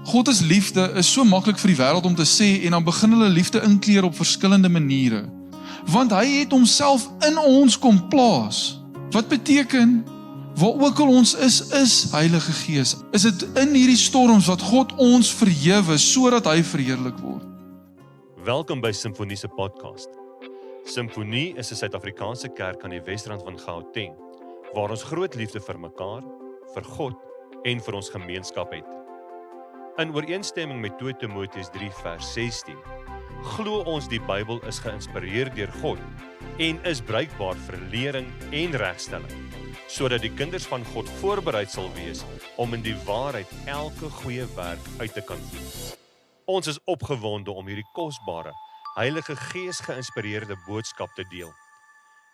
God is liefde is so maklik vir die wêreld om te sê en dan begin hulle liefde inkleer op verskillende maniere. Want hy het homself in ons kom plaas. Wat beteken, waar ook al ons is Heilige Gees. Is dit in hierdie storms wat God ons verhewe sodat hy verheerlik word. Welkom by Simfonie se podcast. Simfonie is 'n Suid-Afrikaanse kerk aan die Wesrand van Gauteng, waar ons groot liefde vir mekaar, vir God en vir ons gemeenskap het. In ooreenstemming met 2 Timoteus 3 vers 16, glo ons die Bybel is geïnspireer deur God en is bruikbaar vir lering en regstelling, sodat die kinders van God voorbereid sal wees om in die waarheid elke goeie werk uit te kan voer. Ons is opgewonde om hierdie kosbare, Heilige Gees geïnspireerde boodskap te deel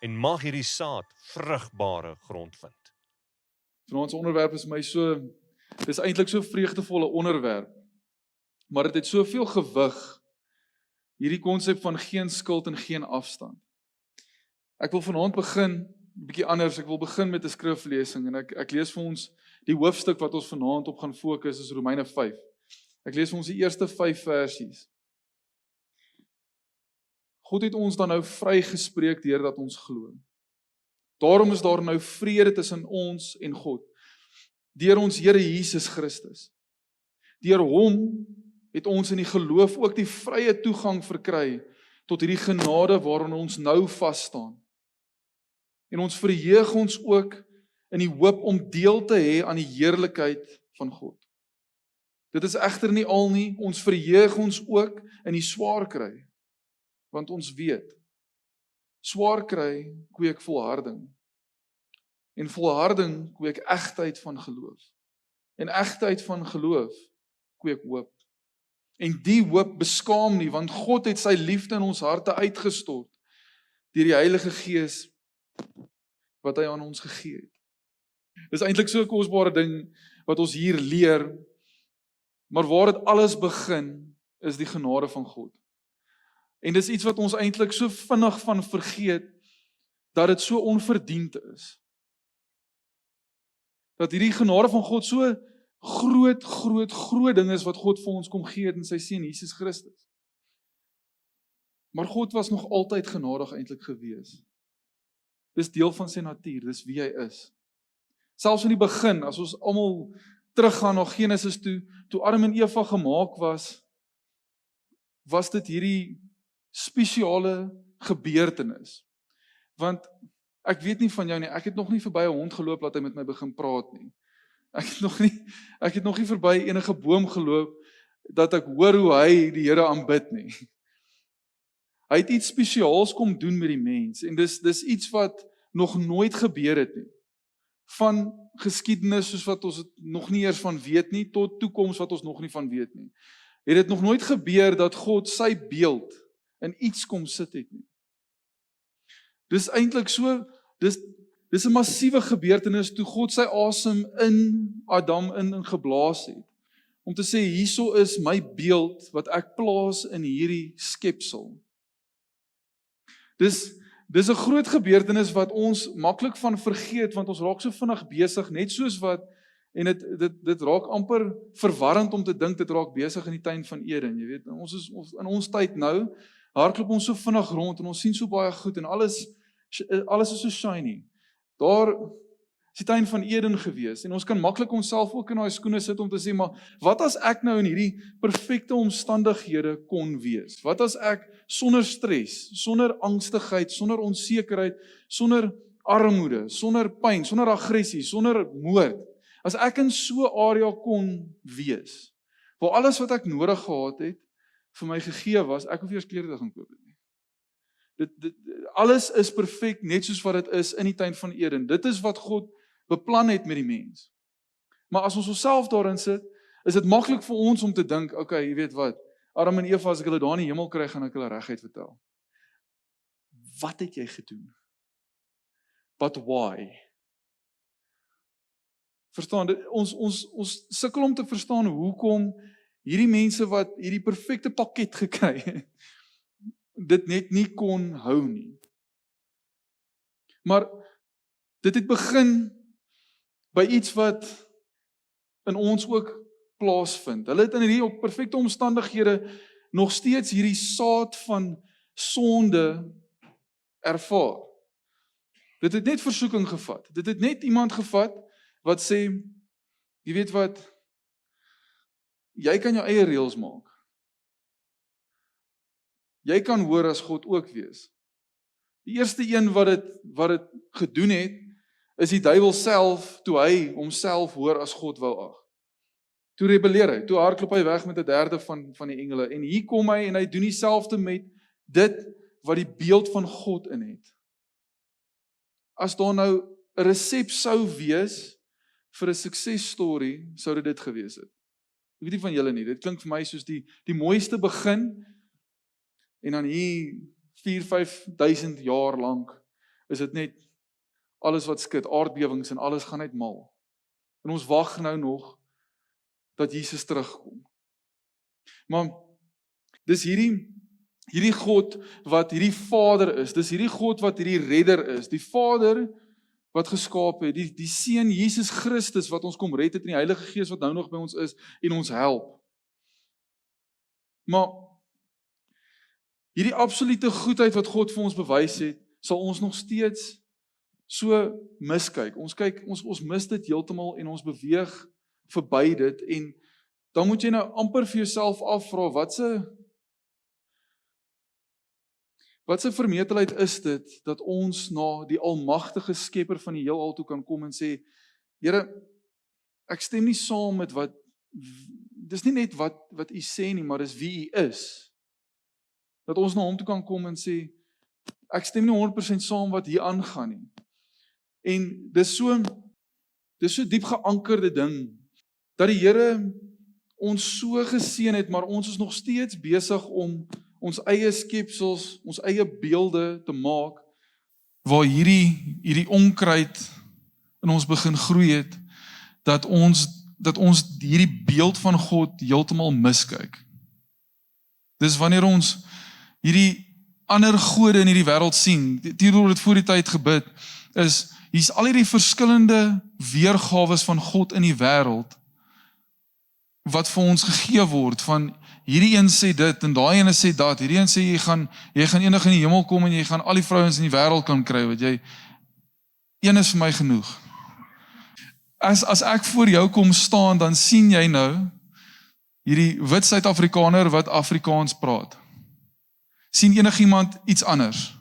en mag hierdie saad vrugbare grond vind. Ons onderwerp is my so, dis eintlik so vreugdevolle onderwerp, maar dit het soveel gewig, hierdie konsep van geen skuld en geen afstand. Ek wil vanaand begin, 'n bietjie anders, ek wil begin met 'n skriflesing, en ek lees vir ons, die hoofstuk wat ons vanaand op gaan fokus is Romeine 5. Ek lees vir ons die eerste 5 versies. God het ons dan nou vrygespreek deurdat ons glo. Daarom is daar nou vrede tussen ons en God, deur ons Here Jesus Christus. Deur hom het ons in die geloof ook die vrye toegang verkry tot hierdie genade waarin ons nou vas staan. En ons verheug ons ook in die hoop om deel te hê aan die heerlikheid van God. Dit is egter nie al nie, ons verheug ons ook in die swaar kry, want ons weet, swaar kry kweek volharding, en volharding kweek egtheid van geloof, en egtheid van geloof kweek hoop. En die hoop beskaam nie, want God het sy liefde in ons harte uitgestort, deur die Heilige Gees, wat hy aan ons gegee het. Dis eintlik so 'n kosbare ding, wat ons hier leer, maar waar dit alles begin, is die genade van God. En dis iets wat ons eintlik so vinnig van vergeet, dat dit so onverdiend is. Dat hierdie genade van God so groot ding is wat God vir ons kom gee in sy seun Jesus Christus. Maar God was nog altyd genadig eintlik gewees. Dis deel van sy natuur, dis wie hy is. Selfs in die begin, as ons almal teruggaan na Genesis toe Adam en Eva gemaak was dit hierdie spesiale gebeurtenis. Want ek weet nie van jou nie, ek het nog nie verby 'n hond geloop laat hy met my begin praat nie. Ek het nog nie verby enige boom geloop dat ek hoor hoe hy die Here aanbid nie. Hy het iets spesiaals kom doen met die mens, en dis iets wat nog nooit gebeur het nie. Van geskiedenis soos wat ons het nog nie eers van weet nie, tot toekoms wat ons nog nie van weet nie. Het dit nog nooit gebeur dat God sy beeld in iets kom sit het nie. Dis eintlik so, dis 'n massiewe gebeurtenis toe God sy asem in Adam in geblaas het. Om te sê, hierso is my beeld wat ek plaas in hierdie skepsel. Dis 'n groot gebeurtenis wat ons maklik van vergeet, want ons raak so vinnig besig, net soos wat, en dit raak amper verwarrend om te dink, dit raak besig in die tuin van Eden, jy weet, in ons tyd nou, hardloop ons so vinnig rond, en ons sien so baie goed, en alles is so shiny. Daar is die tuin van Eden gewees, en ons kan maklik onsself ook in daai skoene sit om te sê, maar wat as ek nou in hierdie perfekte omstandighede kon wees? Wat as ek sonder stres, sonder angstigheid, sonder onsekerheid, sonder armoede, sonder pyn, sonder aggressie, sonder moord, as ek in so 'n area kon wees, waar alles wat ek nodig gehad het, vir my gegee was, ek hoef eers klere te gaan koop het nie. Alles is perfek, net soos wat dit is in die tuin van Eden. Dit is wat God beplan het met die mens. Maar as ons onsself daarin sit, is dit maklik vir ons om te dink, okay, jy weet wat, Adam en Eva, as ek hulle daar in die hemel kry, gaan ek hulle reguit vertel. Wat het jy gedoen? But why? Verstaan, ons sukkel om te verstaan hoekom hierdie mense wat hierdie perfekte pakket gekry het, dit net nie kon hou nie. Maar dit het begin by iets wat in ons ook plaasvind. Hulle het in hierdie perfekte omstandighede nog steeds hierdie saad van sonde ervaar. Dit het net versoeking gevat. Dit het net iemand gevat wat sê, jy weet wat, jy kan jou eie reëls maak. Jy kan hoor as God ook wees. Die eerste een wat dit gedoen het, is die duiwel self, toe hy homself hoor as God wou ag. Toe rebelleer hy, toe hardloop hy weg met 1/3 van die engele, en hier kom hy en hy doen dieselfde met dit wat die beeld van God in het. As daar nou 'n resep sou wees vir 'n suksesstorie, sou dit gewees het. Ek weet nie van julle nie, dit klink vir my soos die mooiste begin, en dan hier 4-5 jaar lank, is dit net alles wat skud, aardbewings en alles gaan net mal. En ons wag nou nog, dat Jesus terugkom. Maar, dis hierdie God wat hierdie Vader is, dis hierdie God wat hierdie redder is, die Vader wat geskaap het, die Seun Jesus Christus wat ons kom red het, en die Heilige Gees wat nou nog by ons is, en ons help. Maar, hierdie absolute goedheid wat God vir ons bewys het, sal ons nog steeds so miskyk. Ons mis dit heeltemal en ons beweeg verby dit, en dan moet jy nou amper vir jouself afvra, wat se vermetelheid is dit, dat ons na die almagtige skepper van die heelal toe kan kom en sê, Here, ek stem nie saam met dis nie net wat u sê nie, maar dis wie u is. Dat ons na hom toe kan kom en sê, ek stem nie 100% saam wat hier aangaan nie. En dis so diep geankerde ding, dat die Here ons so geseën het, maar ons is nog steeds besig om ons eie skepsels, ons eie beelde te maak, waar hierdie onkruid in ons begin groei het, dat ons hierdie beeld van God heeltemal miskyk. Dis wanneer ons hierdie ander gode in hierdie wêreld sien, Theodor het voor die tyd gebid, hier's al hierdie verskillende weergawes van God in die wêreld, wat vir ons gegee word, van hierdie een sê dit, en daai ene sê dat, hierdie een sê, jy gaan eendag in die hemel kom, en jy gaan al die vrouens in die wêreld kan kry, wat jy, een is vir my genoeg. As ek voor jou kom staan, dan sien jy nou, hierdie wit Suid-Afrikaner wat Afrikaans praat. Sien enigiemand iets anders?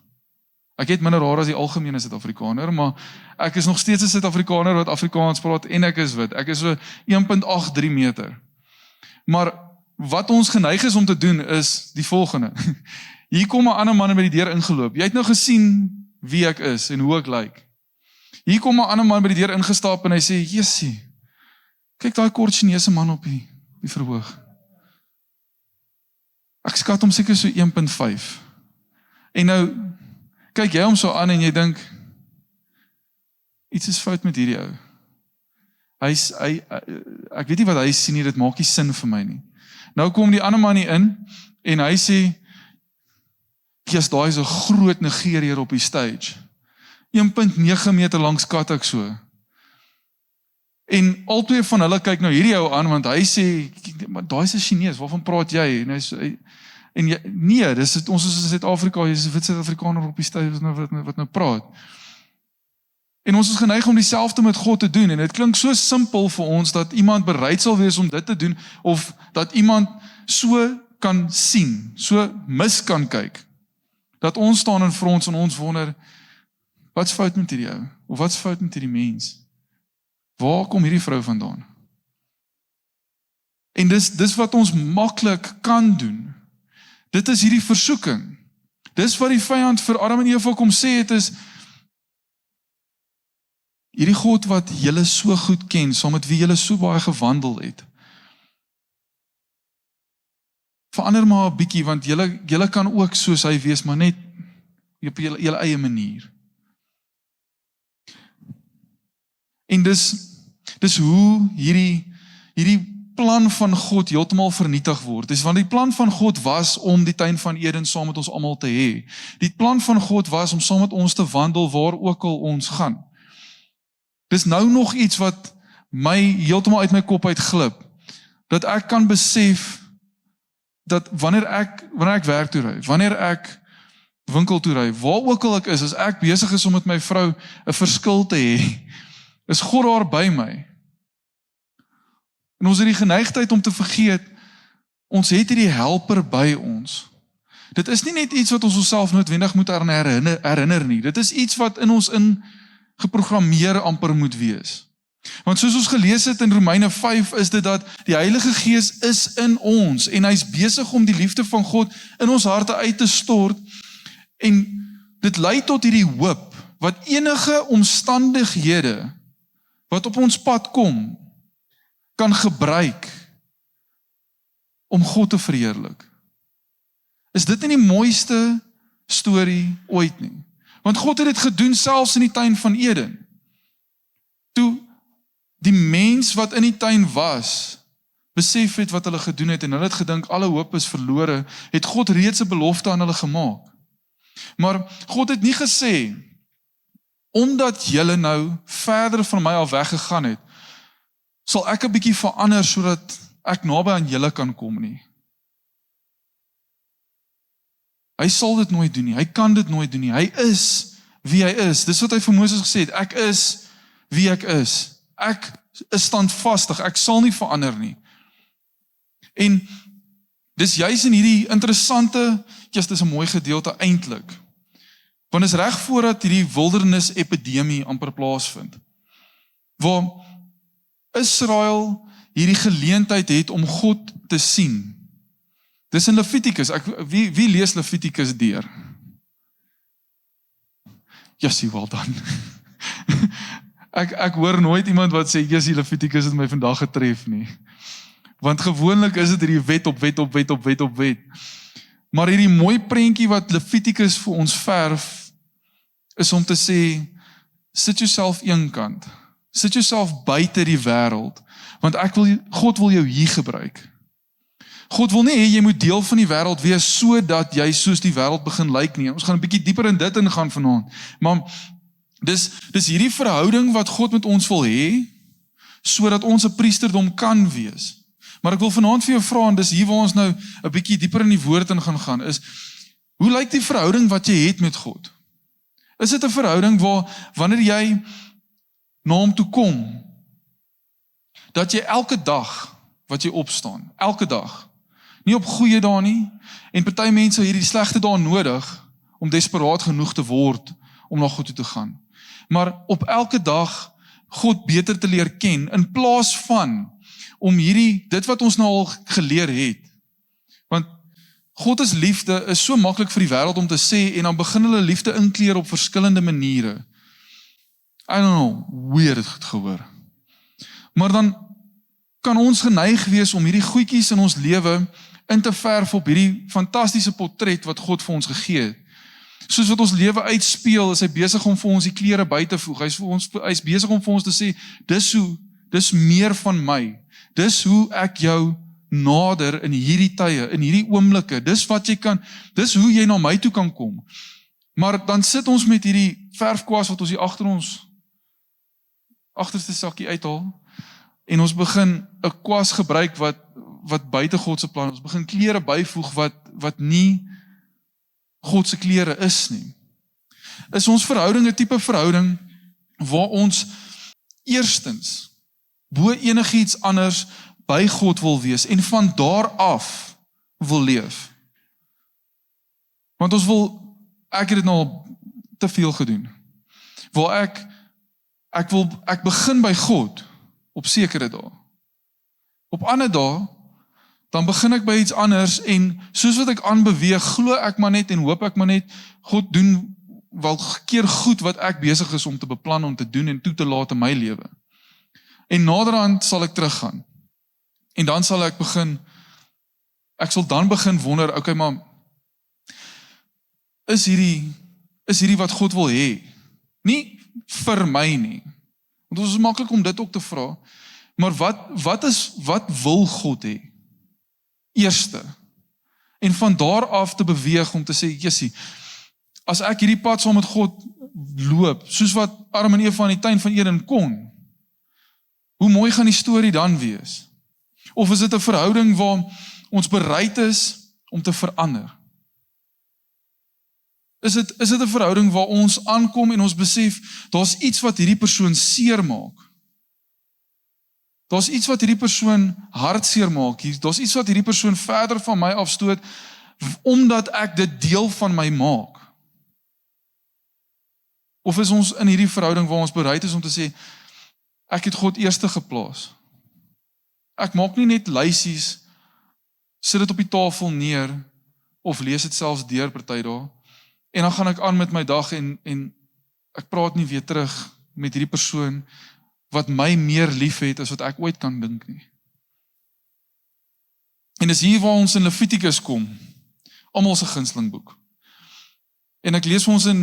Ek het minder haar as die algemene Suid-Afrikaner, maar ek is nog steeds 'n Suid-Afrikaner wat Afrikaans praat, en ek is wit. Ek is so 1.83 meter. Maar wat ons geneig is om te doen, is die volgende. Hier kom 'n ander man by die deur ingeloop. Jy het nou gesien wie ek is, en hoe ek lyk. Hier kom 'n ander man by die deur ingestap, en hy sê, Jessie, kyk daai kort Chinese man op die verhoog. Ek skat hom seker so 1.5. En nou, kyk jy hom so aan en jy dink, iets is fout met hierdie ou. Ek weet nie wat hy sien nie, dit maak nie sin vir my nie. Nou kom die ander man hier in, en hy sê, kies, daai is 'n groot Nigeriër op die stage. 1.9 meter lang skat ek so. En albei van hulle kyk nou hierdie ou aan, want hy sê, maar daai is 'n Chinees, waarvan praat jy? En nee, ons is in Suid-Afrika, jy is 'n wit Suid-Afrikaner op die stage wat nou praat. En ons is geneig om dieselfde met God te doen, en dit klink so simpel vir ons, dat iemand bereid sal wees om dit te doen, of dat iemand so kan sien, so mis kan kyk, dat ons staan in front en ons wonder, wat's fout met hierdie ou? Of wat's fout met hierdie mens? Waar kom hierdie vrou vandaan? En dis wat ons maklik kan doen. Dit is hierdie versoeking. Dis wat die vyand vir Adam en Eva kom sê het, is hierdie God wat julle so goed ken, saam met wie julle so baie gewandel het. Verander maar 'n bietjie, want julle kan ook soos hy wees, maar net op julle eie manier. En dis hoe hierdie plan van God heeltemal vernietig word. Dis want die plan van God was om die tuin van Eden saam met ons almal te hê. Die plan van God was om saam met ons te wandel waar ook al ons gaan. Dis nou nog iets wat my heeltemal uit my kop uit glip. dat ek kan besef, dat wanneer ek werk toe ry, wanneer ek winkel toe ry, waar ook al ek is, as ek besig is om met my vrou 'n verskil te hê, is God daar by my. En ons het die geneigtheid om te vergeet, ons het hierdie helper by ons. Dit is nie net iets wat ons onsself noodwendig moet herinner nie. Dit is iets wat in ons geprogrammeer amper moet wees. Want soos ons gelees het in Romeine 5, is dit dat die Heilige Gees is in ons en hy's besig om die liefde van God in ons harte uit te stort en dit lei tot hierdie hoop wat enige omstandighede wat op ons pad kom kan gebruik om God te verheerlik. Is dit nie die mooiste storie ooit nie? Want God het dit gedoen selfs in die tuin van Eden. Toe die mens wat in die tuin was, besef het wat hulle gedoen het en hulle het gedink alle hoop is verlore, het God reeds 'n belofte aan hulle gemaak. Maar God het nie gesê, omdat julle nou verder van my af weggegaan het, sal ek 'n bietjie verander sodat ek naby aan julle kan kom nie. Hy sal dit nooit doen nie, hy kan dit nooit doen nie, hy is wie hy is. Dis wat hy vir Moses gesê het, ek is wie ek is. Ek is standvastig, ek sal nie verander nie. En dis juis in hierdie interessante, dis 'n mooi gedeelte eintlik. Want is reg voordat hierdie wildernis epidemie amper plaasvind. Waar Israel hierdie geleentheid het om God te sien. Dis in Levitikus. Wie lees Levitikus deur? Jessie, wel dan. Ek hoor nooit iemand wat sê, Jessie, Levitikus het my vandag getref nie. Want gewoonlik is dit hierdie wet op wet op wet op wet op wet. Maar hierdie mooi prentjie wat Levitikus vir ons verf, is om te sê, sit jouself eenkant. Sit jouself buite die wêreld, want God wil jou hier gebruik. God wil nie hê jy moet deel van die wêreld wees sodat jy soos die wêreld begin lyk nie. Ons gaan 'n bietjie dieper in dit ingaan vanaand. Maar dis hierdie verhouding wat God met ons wil hê, sodat ons 'n priesterdom kan wees. Maar ek wil vanaand vir jou vra, en dis hier waar ons nou 'n bietjie dieper in die woord in gaan, is, hoe lyk die verhouding wat jy het met God? Is dit 'n verhouding waar, wanneer jy na hom toe kom, dat jy elke dag wat jy opstaan, elke dag, nie op goeie dae nie, en party mense het hierdie slegte dae nodig, om desperaat genoeg te word, om na God toe te gaan. Maar op elke dag, God beter te leer ken, in plaas van, om dit wat ons nou al geleer het, want God is liefde, is so maklik vir die wêreld om te sê, en dan begin hulle liefde inkleer op verskillende maniere. I don't know, hoe het dit gehoor. Maar dan kan ons geneig wees om hierdie goedjies in ons lewe in te verf op hierdie fantastiese portret wat God vir ons gegee het. Soos wat ons lewe uitspeel, is hy besig om vir ons die klere by te voeg. Hy is besig om vir ons te sê, dis meer van my. Dis hoe ek jou nader in hierdie tye, in hierdie oomblikke. Dis wat jy kan, dis hoe jy na my toe kan kom. Maar dan sit ons met hierdie verfkwas wat ons hier agter ons agterste sakkie uithaal, en ons begin 'n kwas gebruik wat buite God se plan. Ons begin klere byvoeg wat nie God se klere is nie. Is ons verhouding 'n tipe verhouding waar ons eerstens bo enigiets anders by God wil wees en van daar af wil leef. Want ek het dit nou al te veel gedoen. Waar ek begin by God op sekere dae. Op ander dae, dan begin ek by iets anders en soos wat ek aanbeweeg, glo ek maar net en hoop ek maar net, God doen wel keer goed wat ek besig is om te beplan, om te doen en toe te laat in my lewe. En naderhand sal ek teruggaan. En dan sal ek sal dan begin wonder, okay, maar is hierdie wat God wil hê? Nie vir my nie. Want ons is maklik om dit ook te vra. Maar wat wil God hê? Eerste. En van daar af te beweeg om te sê, Jessie, as ek hierdie pad saam met God loop, soos wat Adam en Eva in die tuin van Eden kon, hoe mooi gaan die storie dan wees? Of is dit 'n verhouding waar ons bereid is om te verander? Is dit 'n verhouding waar ons aankom en ons besef, daar's iets wat hierdie persoon seer maak? Daar's iets wat hierdie persoon hartseer maak, daar's iets wat hierdie persoon verder van my afstoot, omdat ek dit deel van my maak. Of is ons in hierdie verhouding waar ons bereid is om te sê, ek het God eerste geplaas. Ek maak nie net lysies, sit dit op die tafel neer, of lees dit selfs deur party dae, en dan gaan ek aan met my dag en ek praat nie weer terug met hierdie persoon wat my meer lief het as wat ek ooit kan dink nie. En dis hier waar ons in Levitikus kom, almal se gunsteling boek. En ek lees vir ons in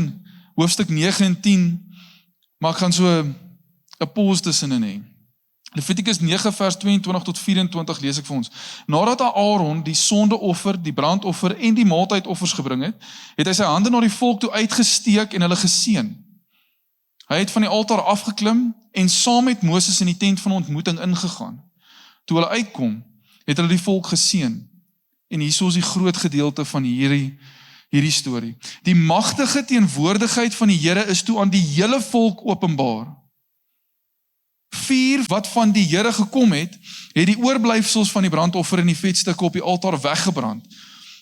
hoofstuk 9 en 10, maar ek gaan so 'n pause tussenin hê. Levitikus 9 vers 22 tot 24 lees ek vir ons. Nadat Aaron die sondeoffer, die brandoffer en die maaltydoffers gebring het, het hy sy hande na die volk toe uitgesteek en hulle geseën. Hy het van die altaar afgeklim en saam met Moses in die tent van ontmoeting ingegaan. Toe hulle uitkom, het hulle die volk geseën. En hierso is die groot gedeelte van hierdie storie. Die magtige teenwoordigheid van die Here is toe aan die hele volk openbaar. Vuur wat van die Here gekom het die oorblyfsels van die brandoffer en die vetstukke op die altaar weggebrand.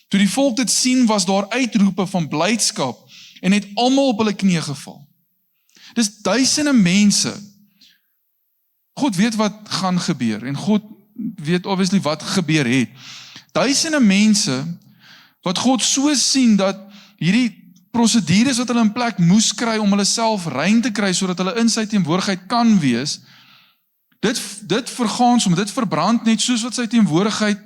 Toe die volk dit sien, was daar uitroepe van blydskap en het almal op hulle knieë geval. Dis duisende mense. God weet wat gaan gebeur en God weet obviously wat gebeur het. Duisende mense wat God so sien dat hierdie prosedures wat hulle in plek moes kry om hulle self rein te kry sodat hulle in sy teenwoordigheid kan wees, dit vergaan soms, dit verbrand net soos wat sy teenwoordigheid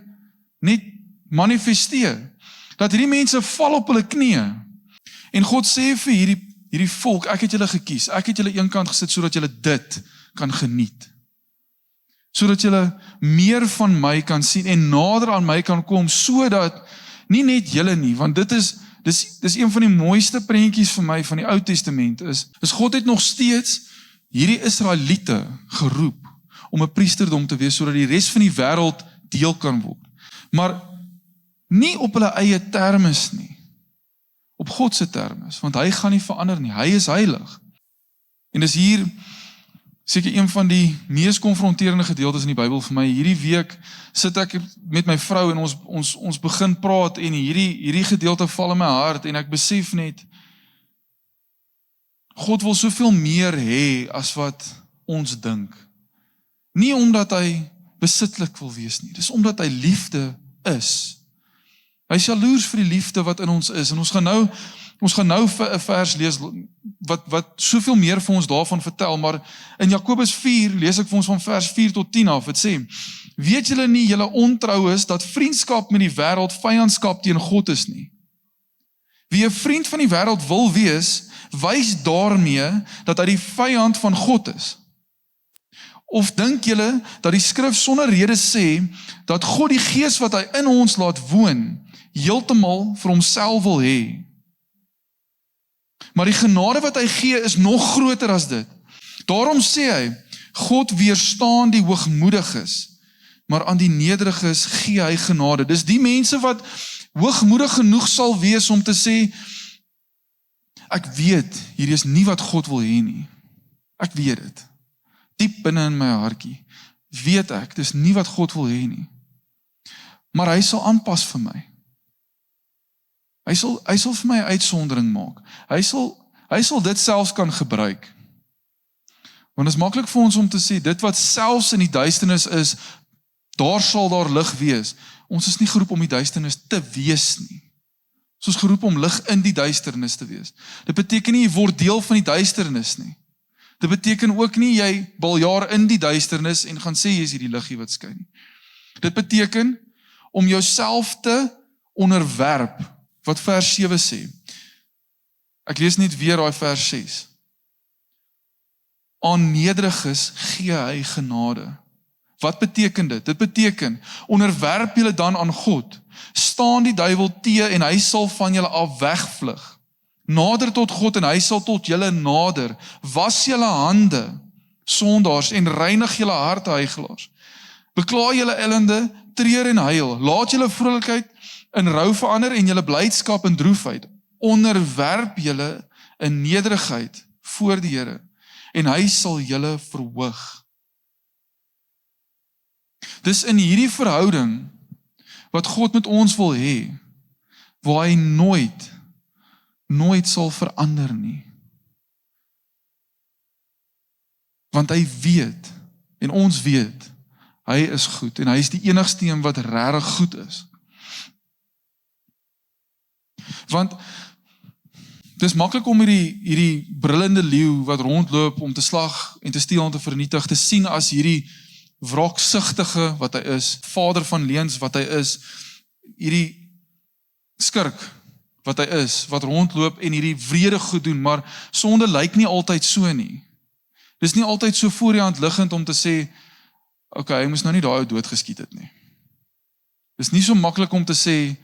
net manifesteer. Dat hierdie mense val op hulle knieë. En God sê vir hierdie volk, ek het julle gekies, ek het julle eenkant gesit sodat julle dit kan geniet. Sodat julle meer van my kan sien en nader aan my kan kom, sodat nie net julle nie, want dis een van die mooiste prentjies vir my van die Ou Testament is God het nog steeds hierdie Israeliete geroep om 'n priesterdom te wees sodat die res van die wêreld deel kan word. Maar nie op hulle eie termes nie. Op God se termes, want hy gaan nie verander nie. Hy is heilig. En dis hier seker een van die mees konfronterende gedeeltes in die Bybel vir my. Hierdie week sit ek met my vrou en ons begin praat en hierdie gedeelte val in my hart en ek besef net God wil soveel meer hê as wat ons dink. Nie omdat hy besitlik wil wees nie, dis omdat hy liefde is. Hy is jaloers vir die liefde wat in ons is en ons gaan nou 'n vers lees wat soveel meer vir ons daarvan vertel, maar in Jakobus 4 lees ek vir ons van vers 4 tot 10 af. Dit sê: Weet julle nie julle ontrou is dat vriendskap met die wêreld vyandskap teen God is nie? Wie 'n vriend van die wêreld wil wees, wys daarmee dat hy die vyand van God is. Of dink julle dat die skrif sonder rede sê dat God die gees wat hy in ons laat woon heeltemal vir homself wil hê? Maar die genade wat hy gee is nog groter as dit. Daarom sê hy, God weerstaan die hoogmoediges, maar aan die nederiges gee hy genade. Dis die mense wat hoogmoedig genoeg sal wees om te sê, ek weet, hier is nie wat God wil hê nie. Ek weet dit. Diep binne in my hartjie, weet ek, dis nie wat God wil hê nie. Maar hy sal aanpas vir my. Hy sal vir my 'n uitsondering maak. Hy sal dit selfs kan gebruik. Want dit is maklik vir ons om te sê, dit wat selfs in die duisternis is, daar sal daar lig wees. Ons is nie geroep om die duisternis te wees nie. Ons is geroep om lig in die duisternis te wees. Dit beteken nie jy word deel van die duisternis nie. Dit beteken ook nie jy baljaar in die duisternis en gaan sê jy is hierdie liggie wat skyn nie. Dit beteken om jouself te onderwerp, wat vers 7 sê. Ek lees net weer daai vers 6. Aan nederiges gee hy genade. Wat beteken dit? Dit beteken, onderwerp julle dan aan God, staan die duiwel teë en hy sal van julle af wegvlug. Nader tot God en hy sal tot julle nader. Was julle hande, sondaars, en reinig julle harte, huigelaars. Bekla julle ellende, treur en huil. Laat julle vrolikheid in rou verander en julle blydskap in droefheid. Onderwerp julle in nederigheid voor die Here en hy sal julle verhoog. Dis in hierdie verhouding wat God met ons wil hê, waar hy nooit sal verander nie. Want hy weet, en ons weet, hy is goed, en hy is die enigste een wat regtig goed is. Want, dis maklik om hierdie brullende leeu wat rondloop om te slag en te steel en te vernietig, te sien as hierdie wraaksugtige wat hy is, vader van leuns wat hy is, hierdie skurk wat hy is, wat rondloop en hierdie wrede goed doen, maar sonde lyk nie altyd so nie. Dis nie altyd so voor die hand liggend om te sê, okay, hy moes nou nie daai ou doodgeskiet het nie. Dis nie so maklik om te sê,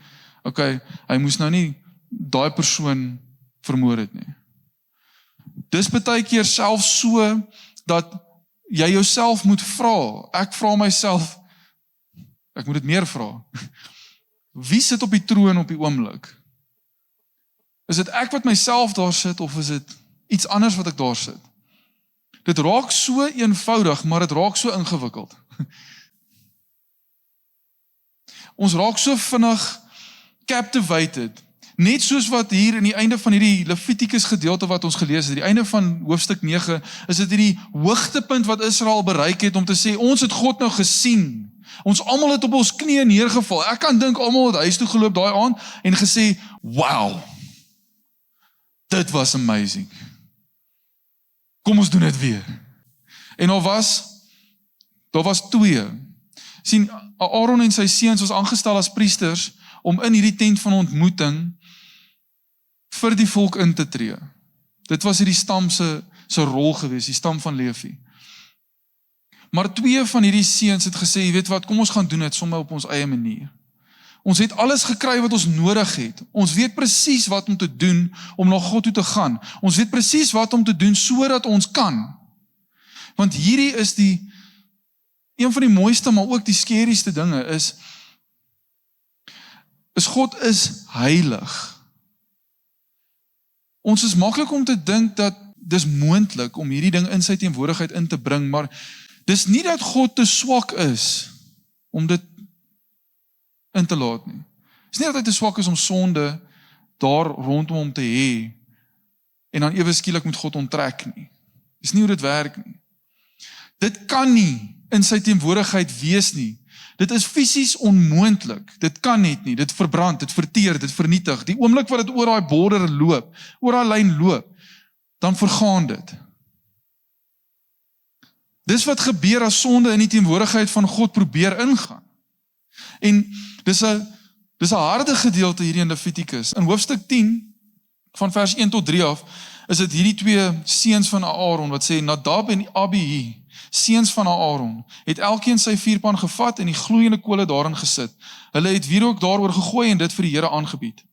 okay, hy moes nou nie daai persoon vermoor het nie. Dis baie keer self so, dat jy jouself moet vra, ek vra myself, ek moet dit meer vra, wie sit op die troon op die oomblik? Is dit ek wat myself daar sit, of is dit iets anders wat ek daar sit? Dit raak so eenvoudig, maar dit raak so ingewikkeld. Ons raak so vinnig captivated, net soos wat hier in die einde van hierdie Levitikus gedeelte wat ons gelees het, die einde van hoofstuk 9, is dit hierdie hoogtepunt wat Israel bereik het, om te sê, ons het God nou gesien, ons almal het op ons knieë neergeval, ek kan dink almal het huis toe geloop daai aand, en gesê, wow, dit was amazing, kom ons doen dit weer, en daar was twee, sien, Aaron en sy seuns was aangestel as priesters, om in hierdie tent van ontmoeting, vir die volk in te tree. Dit was hierdie stam se rol gewees, die stam van Levi. Maar twee van hierdie seuns het gesê, jy weet wat, kom ons gaan doen dit sommer op ons eie manier. Ons het alles gekry wat ons nodig het. Ons weet presies wat om te doen om na God toe te gaan. Ons weet presies wat om te doen sodat ons kan. Want hierdie is een van die mooiste, maar ook die skerigste dinge is God is heilig. Ons is maklik om te dink dat dis moontlik om hierdie ding in sy teenwoordigheid in te bring, maar dis nie dat God te swak is om dit in te laat nie. Dis nie dat hy te swak is om sonde daar rondom hom te hê en dan ewe skielik moet God onttrek nie. Dis nie hoe dit werk nie. Dit kan nie in sy teenwoordigheid wees nie. Dit is fisies onmoontlik. Dit kan net nie. Dit verbrand, dit verteer, dit vernietig. Die oomblik wat dit oor daai border loop, oor daai lyn loop, dan vergaan dit. Dis wat gebeur as sonde in die teenwoordigheid van God probeer ingaan. En dis 'n harde gedeelte hierdie in Levitikus. In hoofstuk 10 van vers 1 tot 3 af is dit hierdie twee seuns van Aaron wat sê Nadab en Abihu, seuns van Aaron, het elkeen sy vuurpan gevat en die gloeiende kole daarin gesit. Hulle het wierook daaroor gegooi en dit vir die Here aangebied.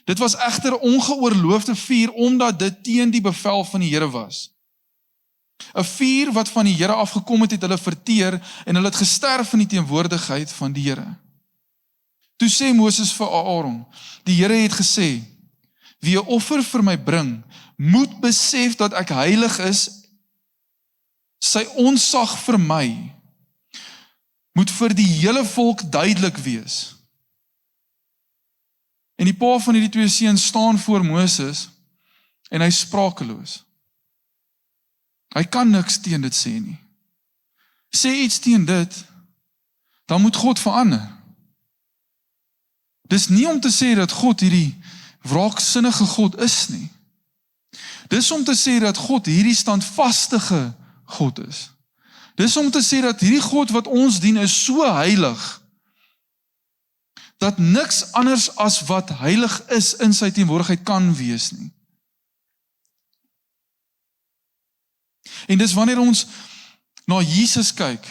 Dit was egter ongeoorloofde vuur omdat dit teen die bevel van die Here was. 'n Vuur wat van die Here afgekom het hulle verteer en hulle het gesterf in die teenwoordigheid van die Here. Toe sê Moses vir Aaron, die Here het gesê, wie 'n offer vir my bring, moet besef dat ek heilig is. Sy onsag vir my moet vir die hele volk duidelik wees. En die pa van hierdie twee seuns staan voor Moses en hy sprakeloos. Hy kan niks teen dit sê nie. Sê iets teen dit, dan moet God verander. Dis nie om te sê dat God hierdie wraaksinnige God is nie. Dis om te sê dat God hierdie standvastige God is. Dis om te sê dat hierdie God wat ons dien is so heilig, dat niks anders as wat heilig is in sy teenwoordigheid kan wees nie. En dis wanneer ons na Jesus kyk,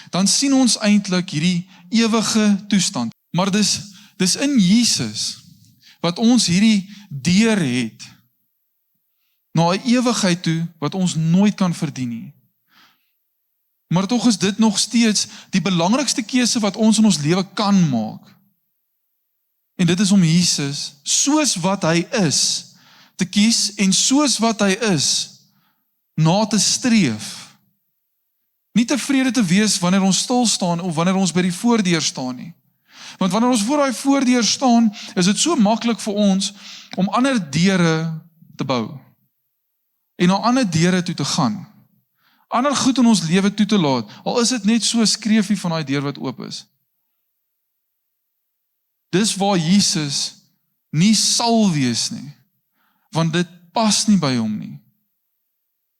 dan sien ons eintlik hierdie ewige toestand. Maar dis in Jesus wat ons hierdie deur het na 'n ewigheid toe wat ons nooit kan verdien nie. Maar tog is dit nog steeds die belangrikste keuse wat ons in ons lewe kan maak. En dit is om Jesus, soos wat hy is, te kies en soos wat hy is, na te streef. Nie tevrede te wees wanneer ons stil staan of wanneer ons by die voordeur staan nie. Want wanneer ons voor daai voordeur staan, is dit so maklik vir ons om ander deure te bou. En na ander deure toe te gaan. Ander goed in ons lewe toe te laat, al is dit net so 'n skreefie van daai deur wat oop is. Dis waar Jesus nie sal wees nie, want dit pas nie by hom nie.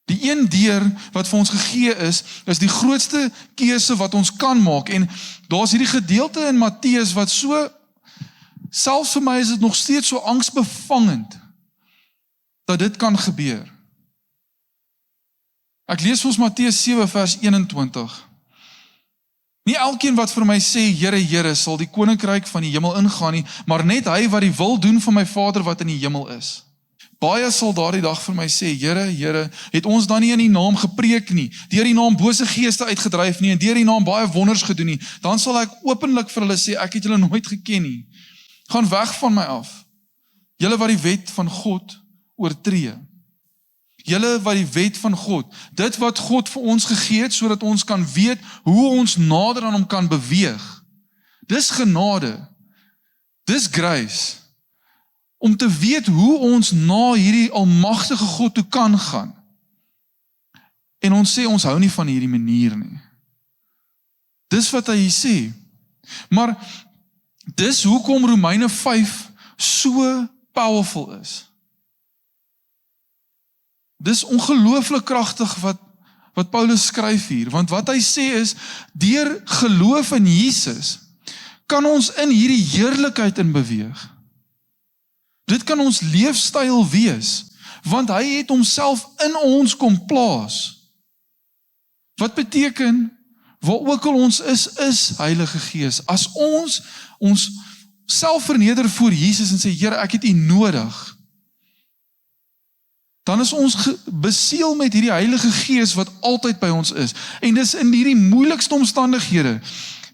Die een deur wat vir ons gegee is die grootste keuse wat ons kan maak, en daar's hierdie gedeelte in Matteus wat so, selfs vir my is dit nog steeds so angsbevangend, dat dit kan gebeur. Ek lees vir ons Matteus 7 vers 21. Nie elkeen wat vir my sê, Here, Here, sal die koninkryk van die hemel ingaan nie, maar net hy wat die wil doen van my Vader wat in die hemel is. Baie sal daardie dag vir my sê, Here, Here, het ons dan nie in die naam gepreek nie, deur die naam bose geeste uitgedryf nie, en deur die naam baie wonders gedoen nie, dan sal ek openlik vir hulle sê, ek het julle nooit geken nie. Gaan weg van my af, julle wat die wet van God oortree. Julle wat die wet van God, dit wat God vir ons gegee het, sodat ons kan weet hoe ons nader aan hom kan beweeg. Dis genade, dis grace, om te weet hoe ons na hierdie almagtige God toe kan gaan. En ons sê, ons hou nie van hierdie manier nie. Dis wat hy sê. Maar dis hoekom Romeine 5 so powerful is. Dis ongelooflik kragtig wat Paulus skryf hier, want wat hy sê is, deur geloof in Jesus, kan ons in hierdie heerlikheid in beweeg. Dit kan ons leefstyl wees, want hy het homself in ons kom plaas. Wat beteken, waar ook al ons is Heilige Gees. As ons self verneder voor Jesus en sê, Here, ek het U nodig, dan is ons beseël met hierdie Heilige Gees wat altyd by ons is. En dis in hierdie moeilikste omstandighede.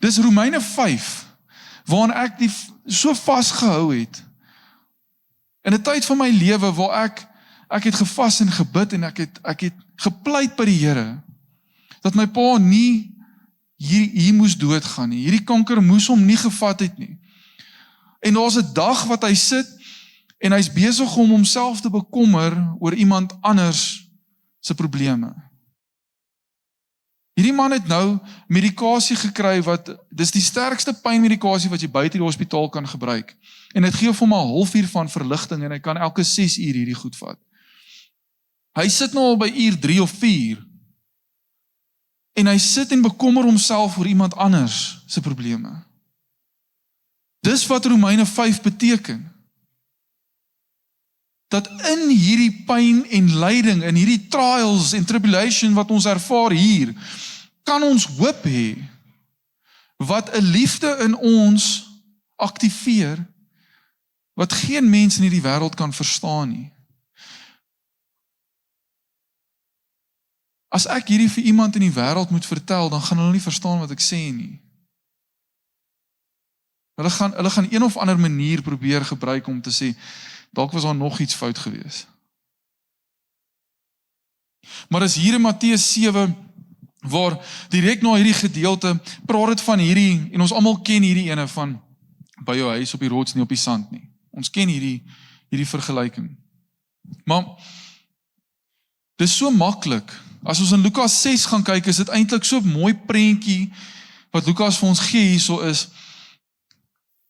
Dis Romeine 5, waarin ek die so vasgehou het. In 'n tyd van my lewe waar ek het gevas en gebid en ek het gepleit by die Here, dat my pa nie hier moes doodgaan nie. Hierdie kanker moes hom nie gevat het nie. En daar's 'n dag wat hy sit, en hy's besig om homself te bekommer oor iemand anders se probleme. Hierdie man het nou medikasie gekry dis die sterkste pynmedikasie wat jy buite die hospitaal kan gebruik. En dit gee hom 'n halfuur van verligting en hy kan elke 6 uur hierdie goed vat. Hy sit nou al by uur 3 of 4. En hy sit en bekommer homself oor iemand anders se probleme. Dis wat Romeine 5 beteken. Dat in hierdie pyn en lyding, in hierdie trials en tribulation wat ons ervaar hier, kan ons hoop hê, wat 'n liefde in ons aktiveer, wat geen mens in hierdie wêreld kan verstaan nie. As ek hierdie vir iemand in die wêreld moet vertel, dan gaan hulle nie verstaan wat ek sê nie. Hulle gaan een of ander manier probeer gebruik om te sê, dalk was daar nog iets fout gewees. Maar as hier in Matteus 7, waar direk na hierdie gedeelte, praat dit van hierdie, en ons almal ken hierdie ene van, by jou huis op die rots nie op die sand nie. Ons ken hierdie vergelyking. Maar, dit is so maklik. As ons in Lukas 6 gaan kyk, is dit eintlik so 'n mooi prentjie, wat Lukas vir ons gee hierso is,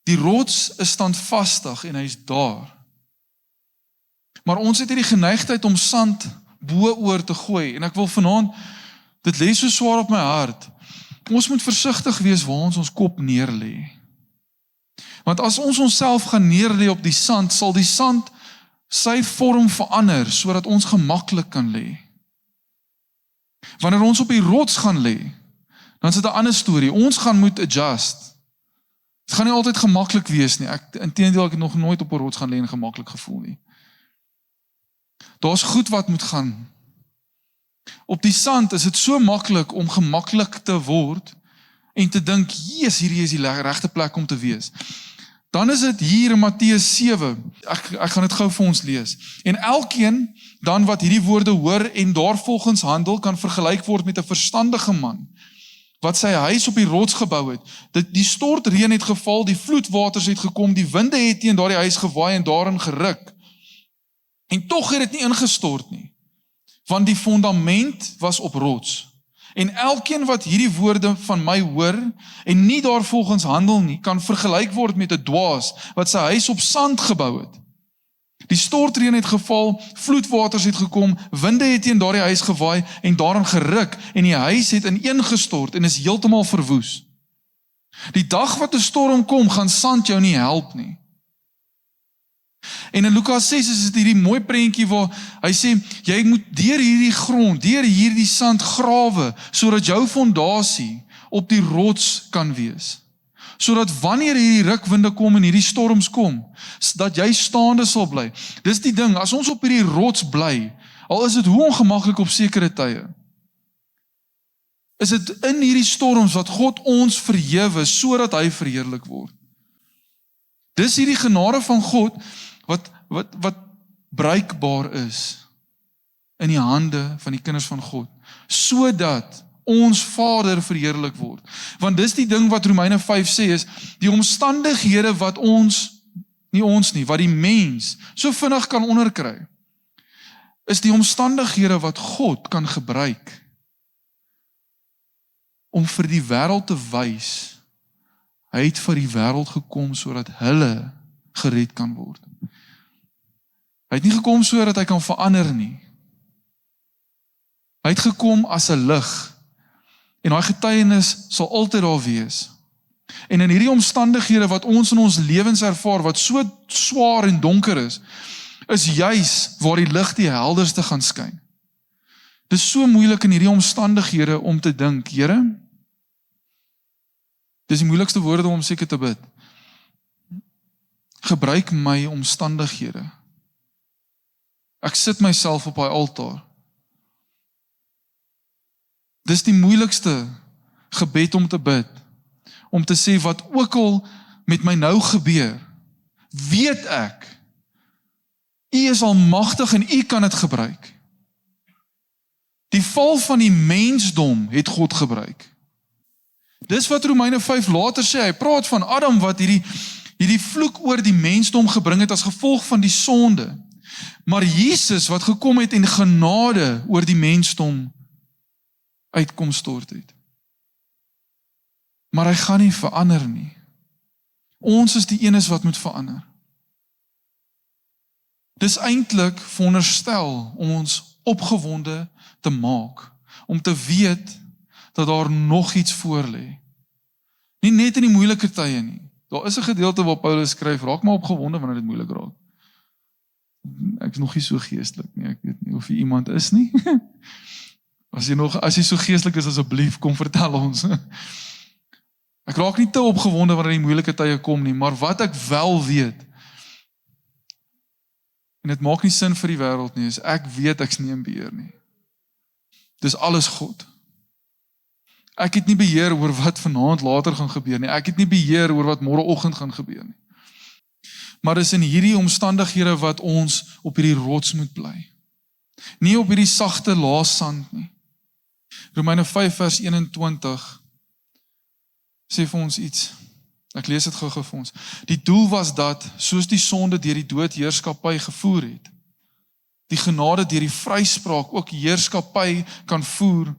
die rots is standvastig en hy is daar. Maar ons het hierdie geneigtheid om sand bo-oor te gooi, en ek wil vanaand, dit lê so swaar op my hart, ons moet versigtig wees waar ons kop neerlê. Want as ons onsself gaan neerlê op die sand, sal die sand sy vorm verander, sodat ons gemaklik kan lê. Wanneer ons op die rots gaan lê, dan is dit 'n ander storie, ons gaan moet adjust. Het gaan nie altyd gemaklik wees nie, inteendeel ek het nog nooit op 'n rots gaan lê en gemaklik gevoel nie. Daar's goed wat moet gaan. Op die sand is dit so maklik om gemaklik te word en te dink, Jesus, hierdie is die regte plek om te wees. Dan is dit hier in Matteus 7, ek gaan dit gou vir ons lees. En elkeen dan wat hierdie woorde hoor en daarvolgens handel, kan vergelyk word met 'n verstandige man, wat sy huis op die rots gebou het. Die stortreën het geval, die vloedwaters het gekom, die winde het teen daardie huis gewaai en daarin geruk. En tog het dit nie ingestort nie, want die fondament was op rots. En elkeen wat hierdie woorde van my hoor en nie daarvolgens handel nie, kan vergelyk word met 'n dwaas wat sy huis op sand gebou het. Die stortreën het geval, vloedwaters het gekom, winde het teen daardie huis gewaai en daarin geruk en die huis het ineengestort en is heeltemal verwoes. Die dag wat 'n storm kom, gaan sand jou nie help nie. En in Lukas 6 is dit hierdie mooi prentjie waar hy sê, jy moet deur hierdie grond, deur hierdie sand grawe, sodat jou fondasie op die rots kan wees. Sodat wanneer hierdie rukwinde kom en hierdie storms kom, dat jy staande sal bly. Dis die ding, as ons op hierdie rots bly, al is dit hoe ongemaklik op sekere tye, is dit in hierdie storms wat God ons verhewe, sodat hy verheerlik word. Dis hierdie genade van God, wat bruikbaar is in die hande van die kinders van God, sodat ons Vader verheerlik word. Want dis die ding wat Romeine 5 sê is, die omstandighede wat wat die mens so vinnig kan onderkry, is die omstandighede wat God kan gebruik om vir die wêreld te wys, hy het vir die wêreld gekom sodat hulle gered kan word. Hy het nie gekom sodat hy kan verander nie. Hy het gekom as 'n lig, en daai getuienis sal altyd daar wees. En in hierdie omstandighede wat ons in ons lewens ervaar, wat so swaar en donker is juis waar die lig die helderste gaan skyn. Dit is so moeilik in hierdie omstandighede om te dink, Here, dis die moeilikste woorde om seker te bid. Gebruik my omstandighede. Ek sit myself op daai altaar. Dis die moeilikste gebed om te bid. Om te sê wat ook al met my nou gebeur, weet ek, U is almagtig en U kan dit gebruik. Die val van die mensdom het God gebruik. Dis wat Romeine 5 later sê, hy praat van Adam wat hierdie vloek oor die mensdom gebring het as gevolg van die sonde. Maar Jesus wat gekom het en genade oor die mensdom uitkom stort het. Maar hy gaan nie verander nie. Ons is die enes wat moet verander. Dis eintlik veronderstel om ons opgewonde te maak, om te weet dat daar nog iets voor lê. Nie net in die moeilike tye nie. Daar is 'n gedeelte waar Paulus skryf, raak maar opgewonde wanneer dit moeilik raak. Ek is nog nie so geestelik nie, ek weet nie of jy iemand is nie. As jy so geestelik is, asseblief, kom vertel ons. Ek raak nie te opgewonde wanneer die moeilike tye kom nie, maar wat ek wel weet, en dit maak nie sin vir die wêreld nie, is ek weet ek's nie in beheer nie. Dis alles God. Ek het nie beheer oor wat vanaand later gaan gebeur nie. Ek het nie beheer oor wat môreoggend gaan gebeur nie. Maar dis in hierdie omstandighede wat ons op hierdie rots moet bly. Nie op hierdie sagte laasand nie. Romeine 5 vers 21 sê vir ons iets. Ek lees dit gou-gou vir ons. Die doel was dat, soos die sonde deur die dood heerskappy gevoer het, die genade deur die vryspraak ook heerskappy kan voer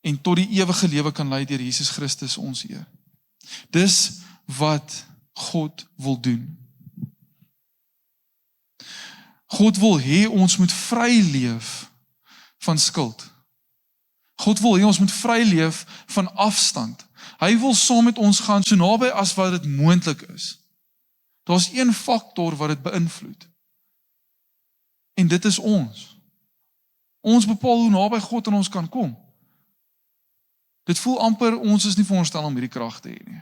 en tot die ewige lewe kan lei deur Jesus Christus ons Heer. Dis wat God wil doen. God wil hê ons moet vry leef van skuld. God wil hê ons moet vry leef van afstand. Hy wil saam met ons gaan so naby as wat dit moontlik is. Daar's een faktor wat dit beïnvloed. En dit is ons. Ons bepaal hoe naby God aan ons kan kom. Dit voel amper, ons is nie veronderstel om hierdie krag te hê nie.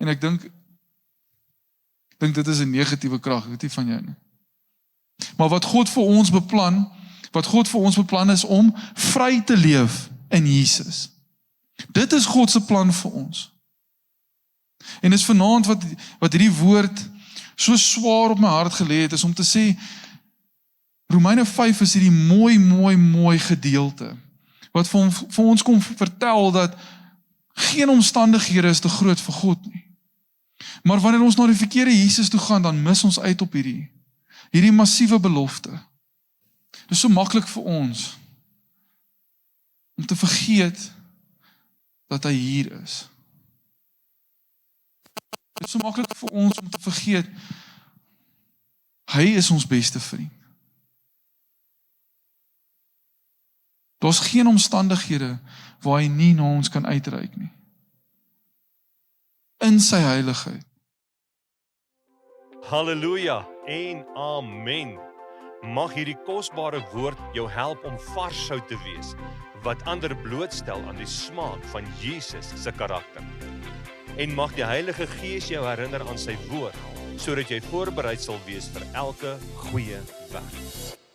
En ek dink dit is 'n negatiewe krag, ek weet nie van jou nie. Maar wat God vir ons beplan, wat God vir ons beplan is om vry te leef in Jesus. Dit is God se plan vir ons. En is vanaand wat hierdie woord so swaar op my hart gelê het, is om te sê, Romeine 5 is hierdie mooi gedeelte, wat vir ons kom vertel dat geen omstandighede is te groot vir God nie. Maar wanneer ons na die verkeerde Jesus toe gaan, dan mis ons uit op hierdie massiewe belofte. Dit is so maklik vir ons om te vergeet dat hy hier is. Dit is so maklik vir ons om te vergeet, hy is ons beste vriend. Daar's geen omstandighede waar hy nie na ons kan uitreik nie. In sy heiligheid. Halleluja en amen. Mag hierdie kosbare woord jou help om vars sout te wees, wat ander blootstel aan die smaak van Jesus se karakter. En mag die Heilige Gees jou herinner aan sy woord, sodat jy voorbereid sal wees vir elke goeie werk.